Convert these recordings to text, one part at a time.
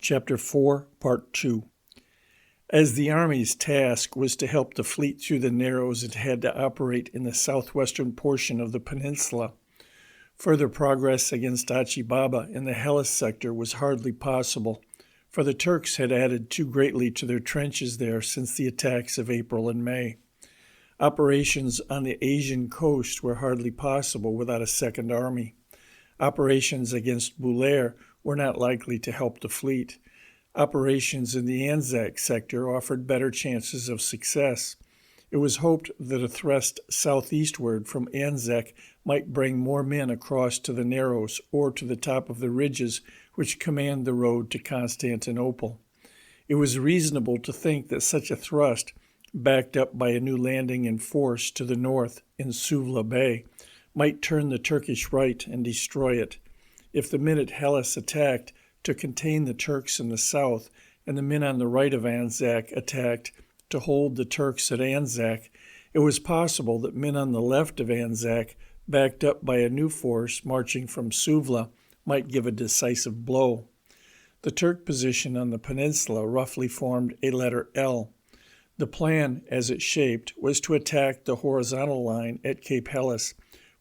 Chapter 4, Part 2. As the Army's task was to help the fleet through the narrows, it had to operate in the southwestern portion of the peninsula. Further progress against Achi Baba in the Hellas sector was hardly possible, for the Turks had added too greatly to their trenches there since the attacks of April and May. Operations on the Asian coast were hardly possible without a second army. Operations against Bulair were not likely to help the fleet. Operations in the Anzac sector offered better chances of success. It was hoped that a thrust southeastward from Anzac might bring more men across to the Narrows or to the top of the ridges which command the road to Constantinople. It was reasonable to think that such a thrust, backed up by a new landing in force to the north in Suvla Bay, might turn the Turkish right and destroy it. If the men at Hellas attacked to contain the Turks in the south, and the men on the right of Anzac attacked to hold the Turks at Anzac, it was possible that men on the left of Anzac, backed up by a new force marching from Suvla, might give a decisive blow. The Turk position on the peninsula roughly formed a letter L. The plan, as it shaped, was to attack the horizontal line at Cape Helles,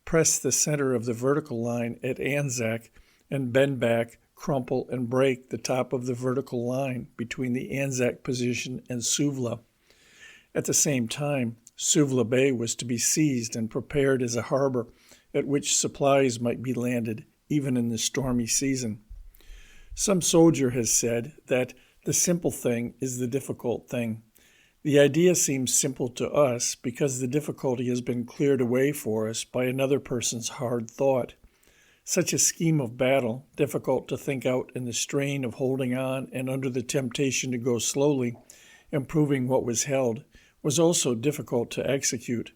press the center of the vertical line at Anzac, and bend back, crumple, and break the top of the vertical line between the Anzac position and Suvla. At the same time, Suvla Bay was to be seized and prepared as a harbor at which supplies might be landed, even in the stormy season. Some soldier has said that the simple thing is the difficult thing. The idea seems simple to us because the difficulty has been cleared away for us by another person's hard thought. Such a scheme of battle, difficult to think out in the strain of holding on and under the temptation to go slowly, improving what was held, was also difficult to execute.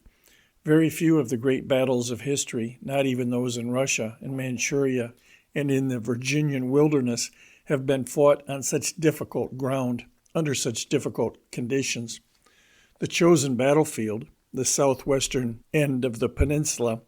Very few of the great battles of history, not even those in Russia, in Manchuria, and in the Virginian wilderness, have been fought on such difficult ground, under such difficult conditions. The chosen battlefield, the southwestern end of the peninsula,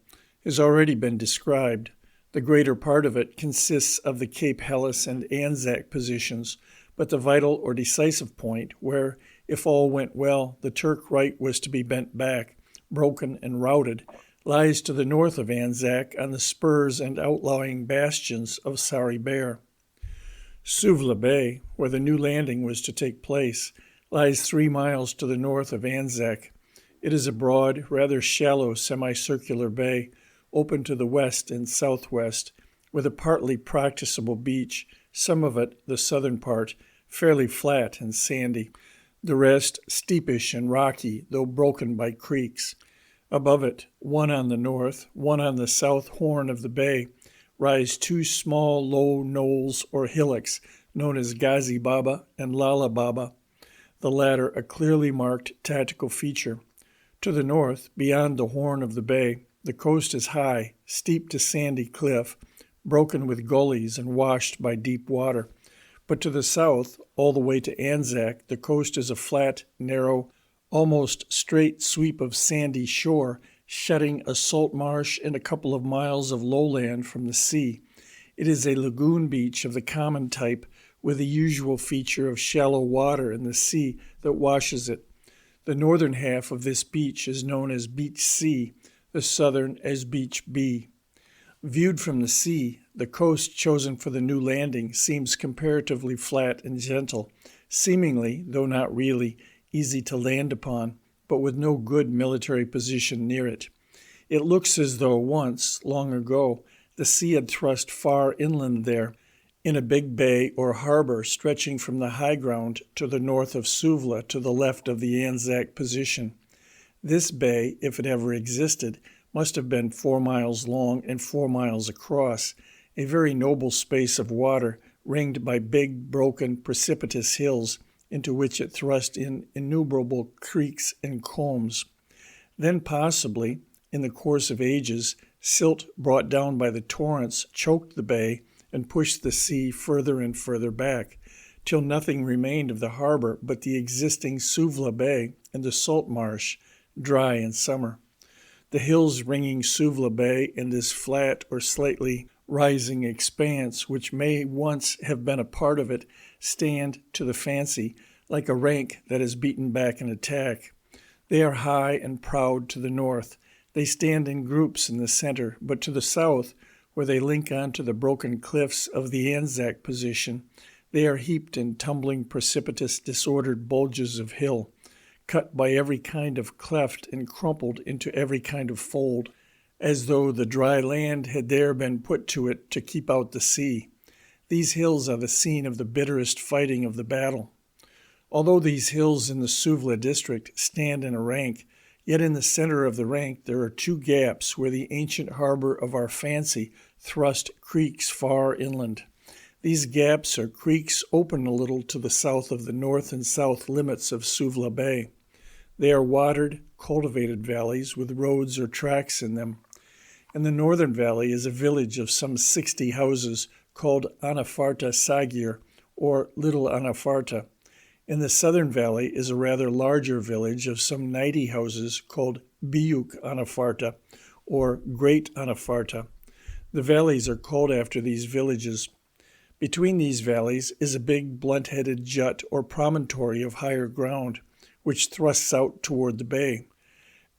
has already been described. The greater part of it consists of the Cape Helles and Anzac positions, but the vital or decisive point where, if all went well, the Turk right was to be bent back, broken and routed, lies to the north of Anzac on the spurs and outlying bastions of Sari Bair. Suvla Bay, where the new landing was to take place, lies 3 miles to the north of Anzac. It is a broad, rather shallow semicircular bay, open to the west and southwest, with a partly practicable beach, some of it, the southern part, fairly flat and sandy, the rest steepish and rocky, though broken by creeks. Above it, one on the north, one on the south horn of the bay, rise 2 small low knolls or hillocks known as Ghazi Baba and Lala Baba, the latter a clearly marked tactical feature. To the north, beyond the horn of the bay, the coast is high, steep to sandy cliff, broken with gullies and washed by deep water. But to the south, all the way to Anzac, the coast is a flat, narrow, almost straight sweep of sandy shore, shutting a salt marsh and a couple of miles of lowland from the sea. It is a lagoon beach of the common type, with the usual feature of shallow water in the sea that washes it. The northern half of this beach is known as Beach C, the southern as Beach B. Viewed from the sea, the coast chosen for the new landing seems comparatively flat and gentle, seemingly, though not really, easy to land upon, but with no good military position near it. It looks as though once, long ago, the sea had thrust far inland there, in a big bay or harbor stretching from the high ground to the north of Suvla to the left of the Anzac position. This bay, if it ever existed, must have been 4 miles long and 4 miles across, a very noble space of water ringed by big, broken, precipitous hills into which it thrust in innumerable creeks and combes. Then possibly, in the course of ages, silt brought down by the torrents choked the bay and pushed the sea further and further back, till nothing remained of the harbor but the existing Suvla Bay and the salt marsh, dry in summer. The hills ringing Suvla Bay and this flat or slightly rising expanse, which may once have been a part of it, stand, to the fancy, like a rank that has beaten back an attack. They are high and proud to the north. They stand in groups in the center, but to the south, where they link onto the broken cliffs of the Anzac position, they are heaped in tumbling, precipitous, disordered bulges of hill, cut by every kind of cleft and crumpled into every kind of fold, as though the dry land had there been put to it to keep out the sea. These hills are the scene of the bitterest fighting of the battle. Although these hills in the Suvla district stand in a rank, yet in the center of the rank there are two gaps where the ancient harbor of our fancy thrust creeks far inland. These gaps are creeks open a little to the south of the north and south limits of Suvla Bay. They are watered, cultivated valleys with roads or tracks in them. In the northern valley is a village of some 60 houses called Anafarta Sagir, or Little Anafarta. In the southern valley is a rather larger village of some 90 houses called Biyuk Anafarta, or Great Anafarta. The valleys are called after these villages. Between these valleys is a big blunt-headed jut or promontory of higher ground, which thrusts out toward the bay.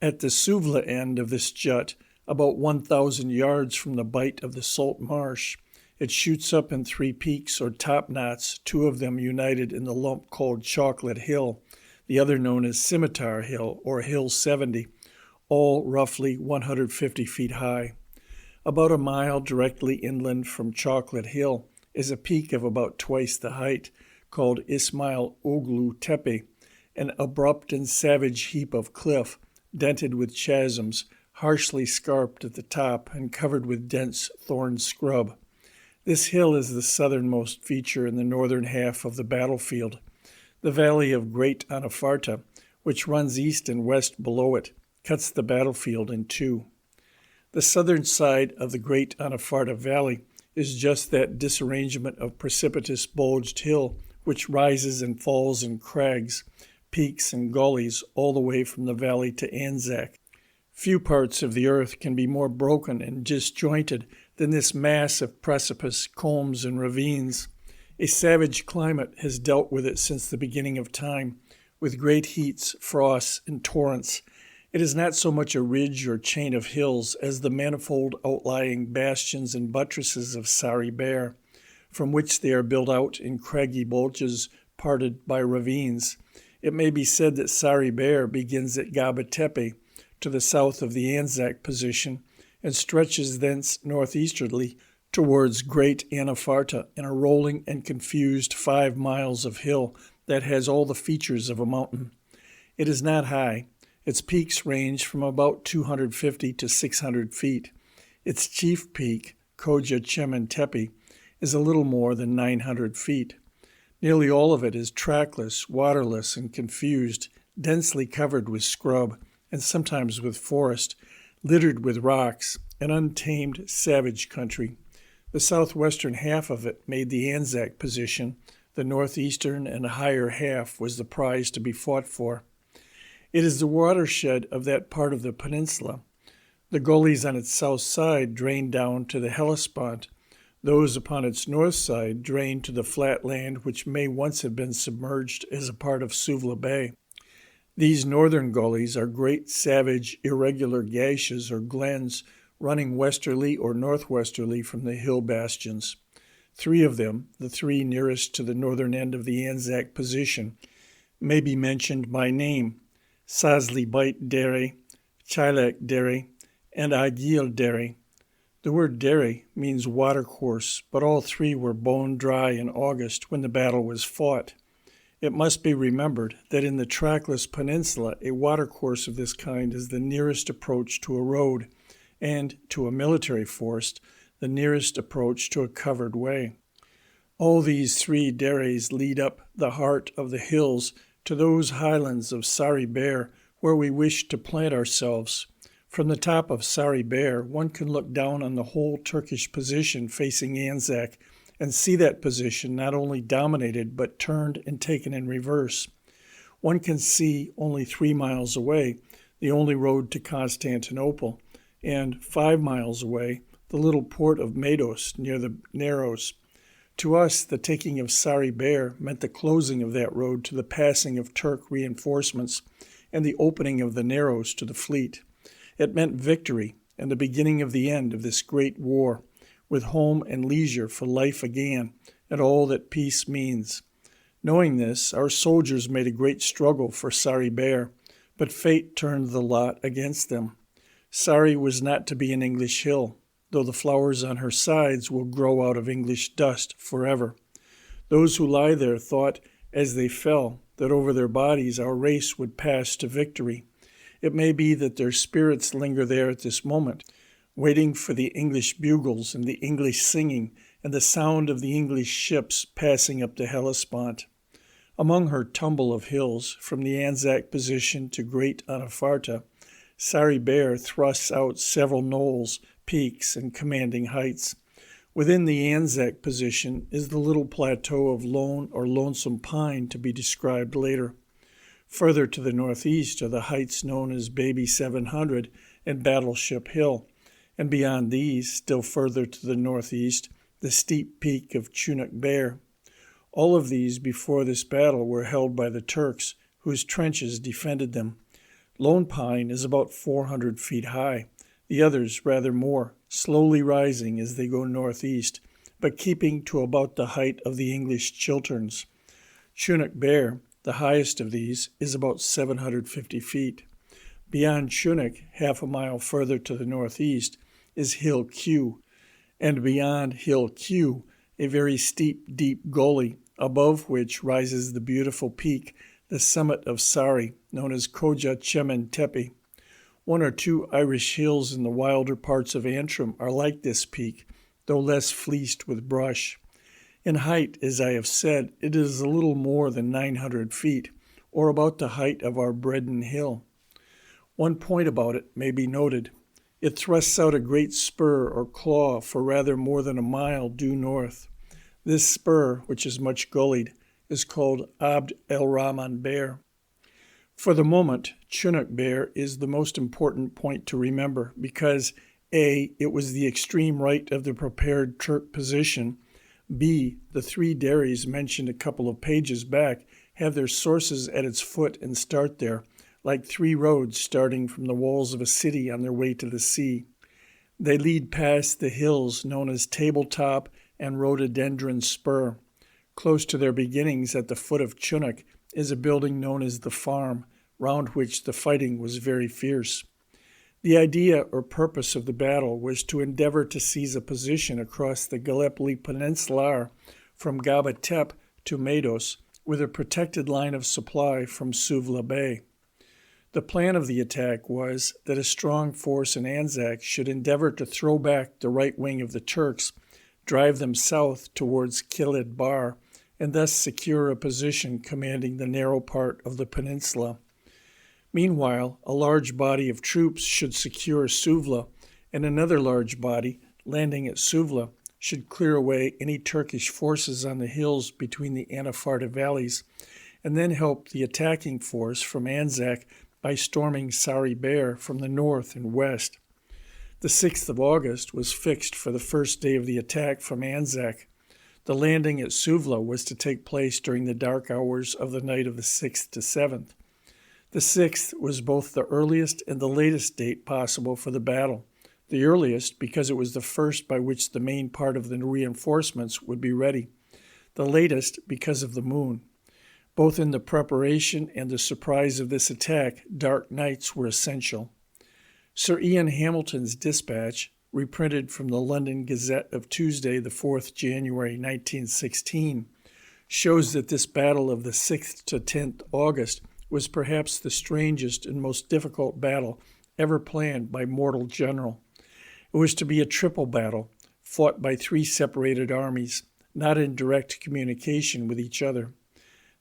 At the Suvla end of this jut, about 1,000 yards from the bight of the salt marsh, it shoots up in 3 peaks or top knots, 2 of them united in the lump called Chocolate Hill, the other known as Scimitar Hill or Hill 70, all roughly 150 feet high. About a mile directly inland from Chocolate Hill is a peak of about twice the height, called Ismail Oglu Tepe, an abrupt and savage heap of cliff, dented with chasms, harshly scarped at the top and covered with dense thorn scrub. This hill is the southernmost feature in the northern half of the battlefield. The valley of Great Anafarta, which runs east and west below it, cuts the battlefield in 2. The southern side of the Great Anafarta Valley is just that disarrangement of precipitous bulged hill which rises and falls in crags, peaks, and gullies all the way from the valley to Anzac. Few parts of the earth can be more broken and disjointed than this mass of precipice, combes, and ravines. A savage climate has dealt with it since the beginning of time, with great heats, frosts, and torrents. It is not so much a ridge or chain of hills as the manifold outlying bastions and buttresses of Sari Bair, from which they are built out in craggy bulges parted by ravines. It may be said that Sari Bair begins at Gaba Tepe, to the south of the Anzac position, and stretches thence northeasterly towards Great Anafarta in a rolling and confused 5 miles of hill that has all the features of a mountain. It is not high. Its peaks range from about 250 to 600 feet. Its chief peak, Koja Chemen Tepe, is a little more than 900 feet. Nearly all of it is trackless, waterless, and confused, densely covered with scrub, and sometimes with forest, littered with rocks, an untamed, savage country. The southwestern half of it made the Anzac position. The northeastern and higher half was the prize to be fought for. It is the watershed of that part of the peninsula. The gullies on its south side drain down to the Hellespont. Those upon its north side drain to the flat land which may once have been submerged as a part of Suvla Bay. These northern gullies are great, savage, irregular gashes or glens running westerly or northwesterly from the hill bastions. 3 of them, the 3 nearest to the northern end of the Anzac position, may be mentioned by name: Sazli Bait Dere, Chilak Dere, and Agil Dere. The word dere means watercourse, but all 3 were bone dry in August when the battle was fought. It must be remembered that in the trackless peninsula, a watercourse of this kind is the nearest approach to a road, and to a military force, the nearest approach to a covered way. All these 3 deres lead up the heart of the hills to those highlands of Sari Bair where we wish to plant ourselves. From the top of Sari Bair, one can look down on the whole Turkish position facing Anzac and see that position not only dominated but turned and taken in reverse. One can see only 3 miles away the only road to Constantinople, and 5 miles away the little port of Medos near the Narrows. To us, the taking of Sari Bair meant the closing of that road to the passing of Turk reinforcements and the opening of the Narrows to the fleet. It meant victory and the beginning of the end of this great war, with home and leisure for life again and all that peace means. Knowing this, our soldiers made a great struggle for Sari Bair, but fate turned the lot against them. Sari was not to be an English hill, though the flowers on her sides will grow out of English dust forever. Those who lie there thought, as they fell, that over their bodies our race would pass to victory. It may be that their spirits linger there at this moment, waiting for the English bugles and the English singing and the sound of the English ships passing up the Hellespont. Among her tumble of hills, from the Anzac position to Great Anafarta, Sari Bair thrusts out several knolls, peaks, and commanding heights. Within the Anzac position is the little plateau of Lone or Lonesome Pine to be described later. Further to the northeast are the heights known as Baby 700 and Battleship Hill, and beyond these, still further to the northeast, the steep peak of Chunuk Bair. All of these before this battle were held by the Turks, whose trenches defended them. Lone Pine is about 400 feet high, the others rather more, slowly rising as they go northeast, but keeping to about the height of the English Chilterns. Chunuk Bair, the highest of these, is about 750 feet. Beyond Chunuk, half a mile further to the northeast, is Hill Q, and beyond Hill Q, a very steep, deep gully, above which rises the beautiful peak, the summit of Sari, known as Koja Chemen Tepe. One or two Irish hills in the wilder parts of Antrim are like this peak, though less fleeced with brush. In height, as I have said, it is a little more than 900 feet, or about the height of our Bredon Hill. One point about it may be noted. It thrusts out a great spur or claw for rather more than a mile due north. This spur, which is much gullied, is called Abd el-Rahman Bair. For the moment, Chunuk Bair is the most important point to remember because A, it was the extreme right of the prepared Turk position, B, the three dairies mentioned a couple of pages back have their sources at its foot and start there, like three roads starting from the walls of a city on their way to the sea. They lead past the hills known as Tabletop and Rhododendron Spur. Close to their beginnings at the foot of Chunuk is a building known as the Farm, round which the fighting was very fierce. The idea or purpose of the battle was to endeavor to seize a position across the Gallipoli Peninsula from Gaba Tepe to Medos with a protected line of supply from Suvla Bay. The plan of the attack was that a strong force in Anzac should endeavor to throw back the right wing of the Turks, drive them south towards Kilid Bar, and thus secure a position commanding the narrow part of the peninsula. Meanwhile, a large body of troops should secure Suvla, and another large body, landing at Suvla, should clear away any Turkish forces on the hills between the Anafarta valleys, and then help the attacking force from Anzac by storming Sari Bair from the north and west. The 6th of August was fixed for the first day of the attack from Anzac. The landing at Suvla was to take place during the dark hours of the night of the 6th to 7th. The 6th was both the earliest and the latest date possible for the battle. The earliest because it was the first by which the main part of the reinforcements would be ready. The latest because of the moon. Both in the preparation and the surprise of this attack, dark nights were essential. Sir Ian Hamilton's dispatch, reprinted from the London Gazette of Tuesday, the 4th January 1916, shows that this battle of the 6th to 10th August was perhaps the strangest and most difficult battle ever planned by mortal general. It was to be a triple battle, fought by three separated armies, not in direct communication with each other.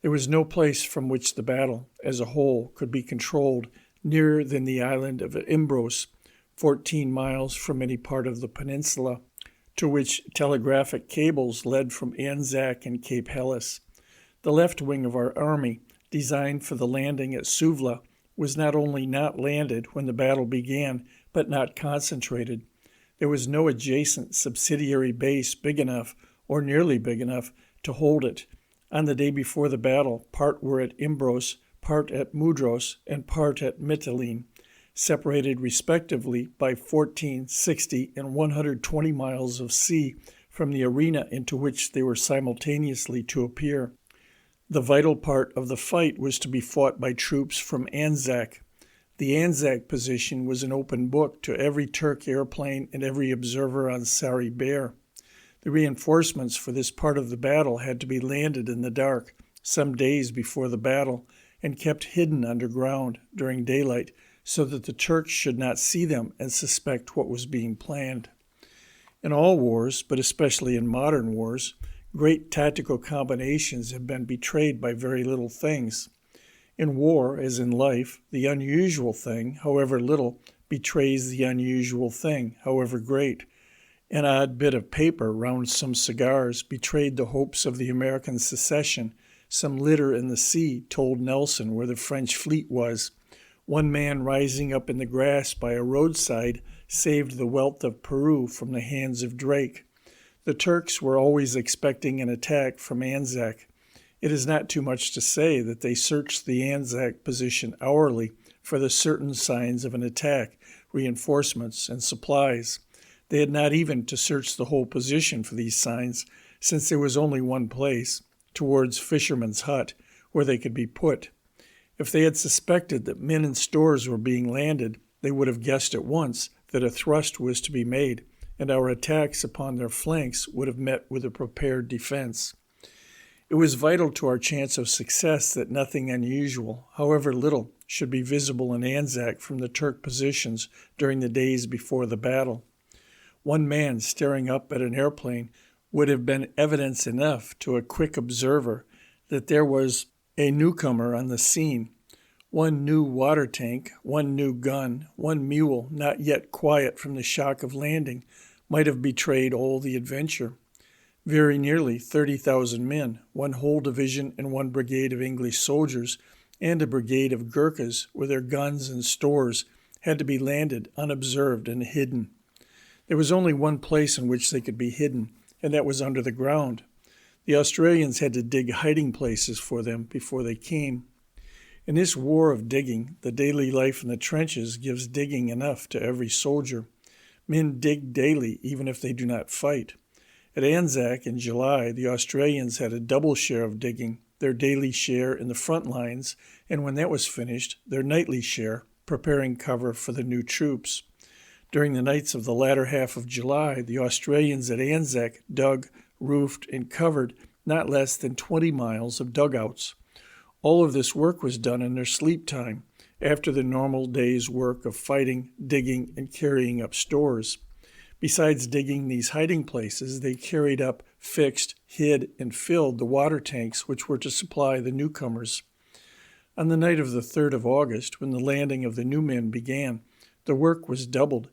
There was no place from which the battle, as a whole, could be controlled nearer than the island of Imbros, 14 miles from any part of the peninsula, to which telegraphic cables led from Anzac and Cape Helles. The left wing of our army, designed for the landing at Suvla, was not only not landed when the battle began, but not concentrated. There was no adjacent subsidiary base big enough or nearly big enough, to hold it. On the day before the battle, part were at Imbros, part at Mudros, and part at Mytilene, separated respectively by 14, 60, and 120 miles of sea from the arena into which they were simultaneously to appear. The vital part of the fight was to be fought by troops from Anzac. The Anzac position was an open book to every Turk airplane and every observer on Sari Bair. The reinforcements for this part of the battle had to be landed in the dark, some days before the battle, and kept hidden underground during daylight so that the Turks should not see them and suspect what was being planned. In all wars, but especially in modern wars, great tactical combinations have been betrayed by very little things. In war, as in life, the unusual thing, however little, betrays the unusual thing, however great. An odd bit of paper round some cigars betrayed the hopes of the American secession. Some litter in the sea told Nelson where the French fleet was. One man rising up in the grass by a roadside saved the wealth of Peru from the hands of Drake. The Turks were always expecting an attack from Anzac. It is not too much to say that they searched the Anzac position hourly for the certain signs of an attack, reinforcements, and supplies. They had not even to search the whole position for these signs, since there was only one place, towards Fisherman's Hut, where they could be put. If they had suspected that men and stores were being landed, they would have guessed at once that a thrust was to be made, and our attacks upon their flanks would have met with a prepared defense. It was vital to our chance of success that nothing unusual, however little, should be visible in Anzac from the Turk positions during the days before the battle. One man staring up at an airplane would have been evidence enough to a quick observer that there was a newcomer on the scene. One new water tank, one new gun, one mule not yet quiet from the shock of landing might have betrayed all the adventure. Very nearly 30,000 men, one whole division and one brigade of English soldiers, and a brigade of Gurkhas with their guns and stores had to be landed unobserved and hidden. There was only one place in which they could be hidden, and that was under the ground. The Australians had to dig hiding places for them before they came. In this war of digging, the daily life in the trenches gives digging enough to every soldier. Men dig daily, even if they do not fight. At Anzac in July, the Australians had a double share of digging, their daily share in the front lines, and when that was finished, their nightly share, preparing cover for the new troops. During the nights of the latter half of July, the Australians at Anzac dug, roofed, and covered not less than 20 miles of dugouts. All of this work was done in their sleep time, after the normal day's work of fighting, digging, and carrying up stores. Besides digging these hiding places, they carried up, fixed, hid, and filled the water tanks which were to supply the newcomers. On the night of the 3rd of August, when the landing of the new men began, the work was doubled.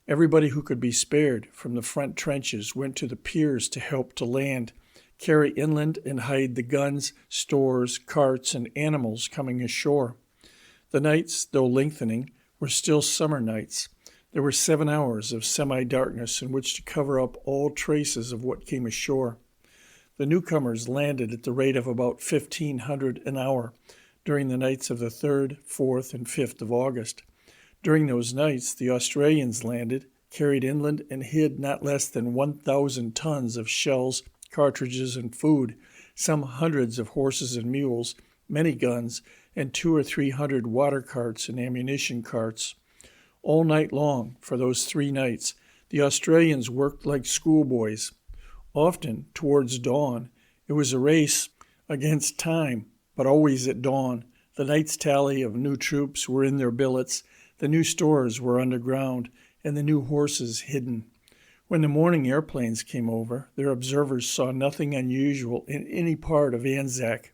Everybody who could be spared from the front trenches went to the piers to help to land, carry inland and hide the guns, stores, carts, and animals coming ashore. The nights, though lengthening, were still summer nights. There were 7 hours of semi-darkness in which to cover up all traces of what came ashore. The newcomers landed at the rate of about 1,500 an hour during the nights of the 3rd, 4th, and 5th of August. During those nights, the Australians landed, carried inland, and hid not less than 1,000 tons of shells, cartridges, and food, some hundreds of horses and mules, many guns, and 200 or 300 water carts and ammunition carts. All night long, for those 3 nights, the Australians worked like schoolboys. Often, towards dawn, it was a race against time, but always at dawn. The night's tally of new troops were in their billets, the new stores were underground, and the new horses hidden. When the morning airplanes came over, their observers saw nothing unusual in any part of Anzac.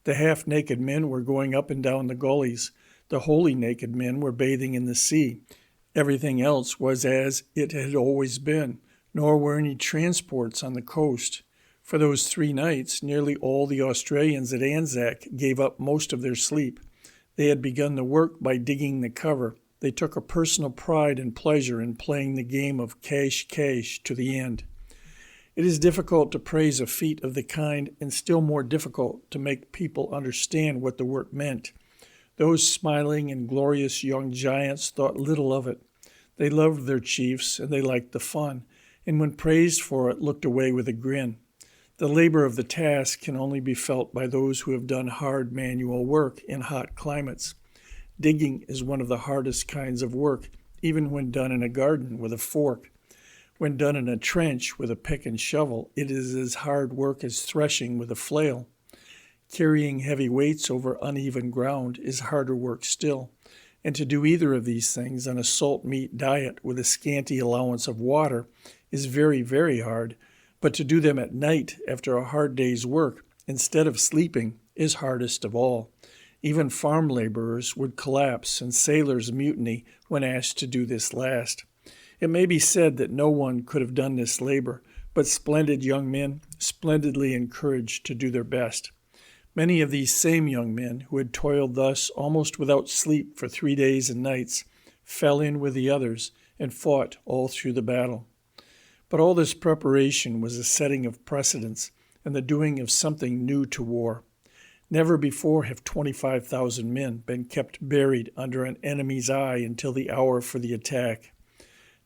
The half-naked men were going up and down the gullies. The wholly naked men were bathing in the sea. Everything else was as it had always been, nor were any transports on the coast. For those 3 nights, nearly all the Australians at Anzac gave up most of their sleep. They had begun the work by digging the cover. They took a personal pride and pleasure in playing the game of cache to the end. It is difficult to praise a feat of the kind, and still more difficult to make people understand what the work meant. Those smiling and glorious young giants thought little of it. They loved their chiefs, and they liked the fun, and when praised for it, looked away with a grin. The labor of the task can only be felt by those who have done hard manual work in hot climates. Digging is one of the hardest kinds of work, even when done in a garden with a fork. When done in a trench with a pick and shovel, it is as hard work as threshing with a flail. Carrying heavy weights over uneven ground is harder work still, and to do either of these things on a salt meat diet with a scanty allowance of water is very, very hard, but to do them at night after a hard day's work instead of sleeping is hardest of all. Even farm laborers would collapse and sailors mutiny when asked to do this last. It may be said that no one could have done this labor, but splendid young men, splendidly encouraged to do their best. Many of these same young men who had toiled thus almost without sleep for 3 days and nights fell in with the others and fought all through the battle. But all this preparation was a setting of precedents and the doing of something new to war. Never before have 25,000 men been kept buried under an enemy's eye until the hour for the attack.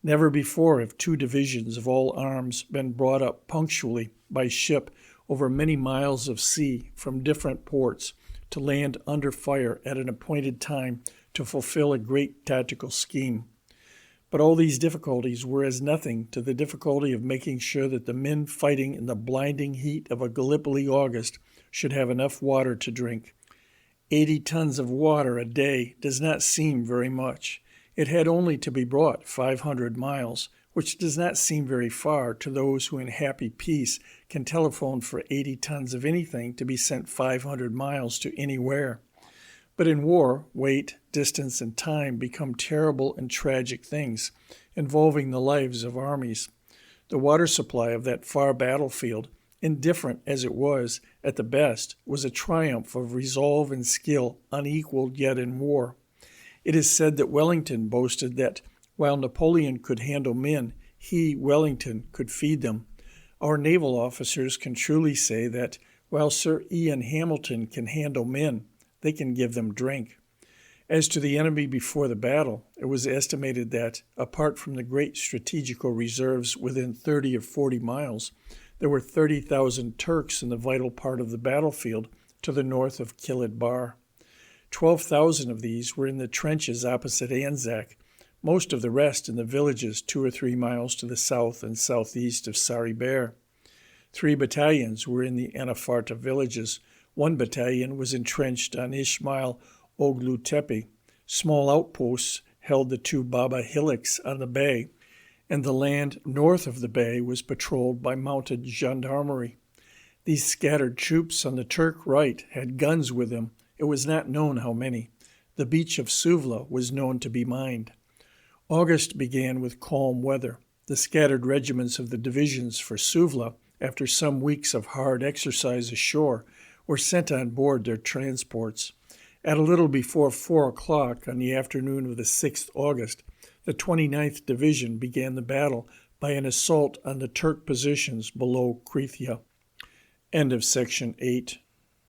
Never before have 2 divisions of all arms been brought up punctually by ship over many miles of sea from different ports to land under fire at an appointed time to fulfill a great tactical scheme. But all these difficulties were as nothing to the difficulty of making sure that the men fighting in the blinding heat of a Gallipoli August should have enough water to drink. 80 tons of water a day does not seem very much. It had only to be brought 500 miles, which does not seem very far to those who in happy peace can telephone for 80 tons of anything to be sent 500 miles to anywhere. But in war, weight, distance, and time become terrible and tragic things, involving the lives of armies. The water supply of that far battlefield, indifferent as it was, at the best, was a triumph of resolve and skill unequaled yet in war. It is said that Wellington boasted that, while Napoleon could handle men, he, Wellington, could feed them. Our naval officers can truly say that, while Sir Ian Hamilton can handle men, they can give them drink. As to the enemy before the battle, it was estimated that, apart from the great strategical reserves within 30 or 40 miles, there were 30,000 Turks in the vital part of the battlefield to the north of Kilid Bar. 12,000 of these were in the trenches opposite Anzac, most of the rest in the villages 2 or 3 miles to the south and southeast of Sari Bair. 3 battalions were in the Anafarta villages. 1 battalion was entrenched on Ismail Oglu Tepe. Small outposts held the 2 Baba hillocks on the bay, and the land north of the bay was patrolled by mounted gendarmerie. These scattered troops on the Turk right had guns with them. It was not known how many. The beach of Suvla was known to be mined. August began with calm weather. The scattered regiments of the divisions for Suvla, after some weeks of hard exercise ashore, were sent on board their transports. At a little before 4 o'clock on the afternoon of the 6th August, the 29th Division began the battle by an assault on the Turk positions below Krithia. End of section 8.